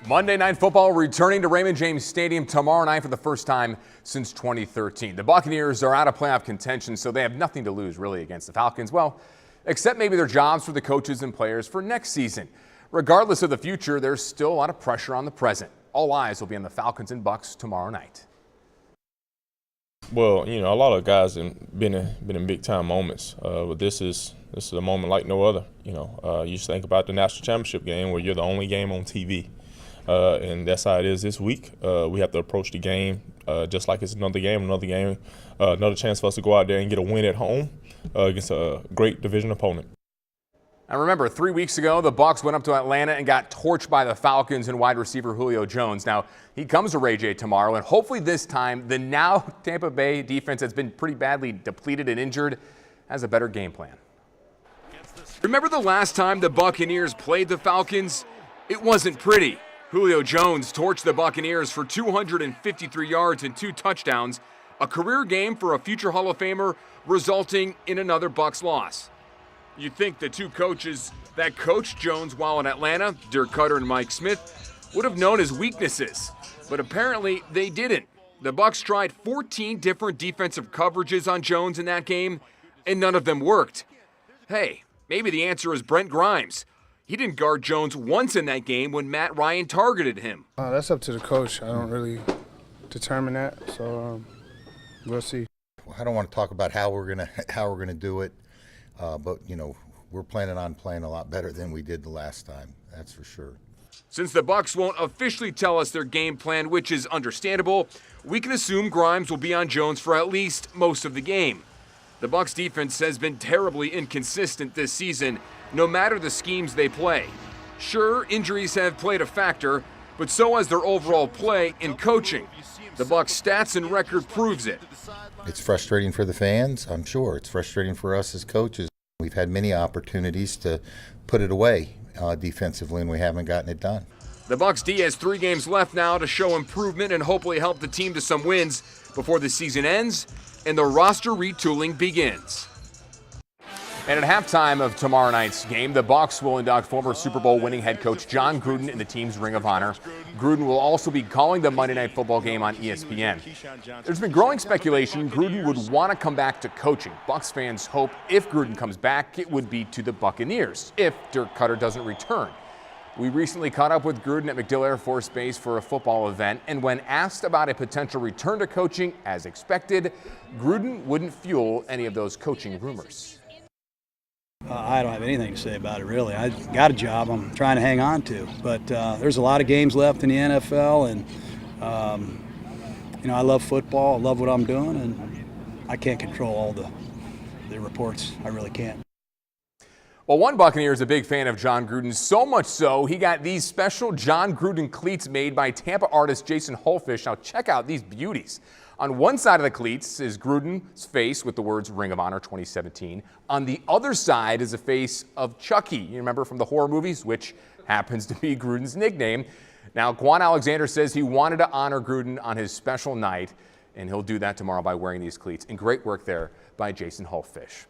Monday Night Football returning to Raymond James Stadium tomorrow night for the first time since 2013. The Buccaneers are out of playoff contention, so they have nothing to lose really against the Falcons. Well, except maybe their jobs for the coaches and players for next season. Regardless of the future, there's still a lot of pressure on the present. All eyes will be on the Falcons and Bucs tomorrow night. Well, you know, a lot of guys have been in big time moments, but this is a moment like no other. You know, you just think about the national championship game where you're the only game on TV, and that's how it is this week. We have to approach the game just like it's another game, another chance for us to go out there and get a win at home against a great division opponent. And remember, 3 weeks ago, the Bucs went up to Atlanta and got torched by the Falcons and wide receiver Julio Jones. Now, he comes to Ray J tomorrow, and hopefully this time, the now Tampa Bay defense has been pretty badly depleted and injured, has a better game plan. Remember the last time the Buccaneers played the Falcons? It wasn't pretty. Julio Jones torched the Buccaneers for 253 yards and 2 touchdowns, a career game for a future Hall of Famer, resulting in another Bucs loss. You'd think the two coaches that coached Jones while in Atlanta, Dirk Koetter and Mike Smith, would have known his weaknesses, but apparently they didn't. The Bucs tried 14 different defensive coverages on Jones in that game, and none of them worked. Hey, maybe the answer is Brent Grimes. He didn't guard Jones once in that game when Matt Ryan targeted him. That's up to the coach. I don't really determine that, so we'll see. I don't want to talk about how we're gonna do it. But, you know, we're planning on playing a lot better than we did the last time, that's for sure. Since the Bucs won't officially tell us their game plan, which is understandable, we can assume Grimes will be on Jones for at least most of the game. The Bucs defense has been terribly inconsistent this season, no matter the schemes they play. Sure, injuries have played a factor, but so has their overall play in coaching. The Bucs' stats and record proves it. It's frustrating for the fans, I'm sure. It's frustrating for us as coaches. We've had many opportunities to put it away defensively, and we haven't gotten it done. The Bucs D has 3 games left now to show improvement and hopefully help the team to some wins before the season ends and the roster retooling begins. And at halftime of tomorrow night's game, the Bucs will induct former Super Bowl winning head coach Jon Gruden in the team's Ring of Honor. Gruden will also be calling the Monday Night Football game on ESPN. There's been growing speculation Gruden would want to come back to coaching. Bucs fans hope if Gruden comes back, it would be to the Buccaneers, if Dirk Koetter doesn't return. We recently caught up with Gruden at MacDill Air Force Base for a football event, and when asked about a potential return to coaching, as expected, Gruden wouldn't fuel any of those coaching rumors. I don't have anything to say about it, really. I got a job I'm trying to hang on to, but there's a lot of games left in the NFL, and you know, I love football, I love what I'm doing, and I can't control all the reports. I really can't. Well, one Buccaneer is a big fan of Jon Gruden, so much so he got these special Jon Gruden cleats made by Tampa artist Jason Holfish. Now check out these beauties. On one side of the cleats is Gruden's face with the words Ring of Honor 2017. On the other side is a face of Chucky, you remember from the horror movies, which happens to be Gruden's nickname. Now, Quan Alexander says he wanted to honor Gruden on his special night, and he'll do that tomorrow by wearing these cleats. And great work there by Jason Holfish.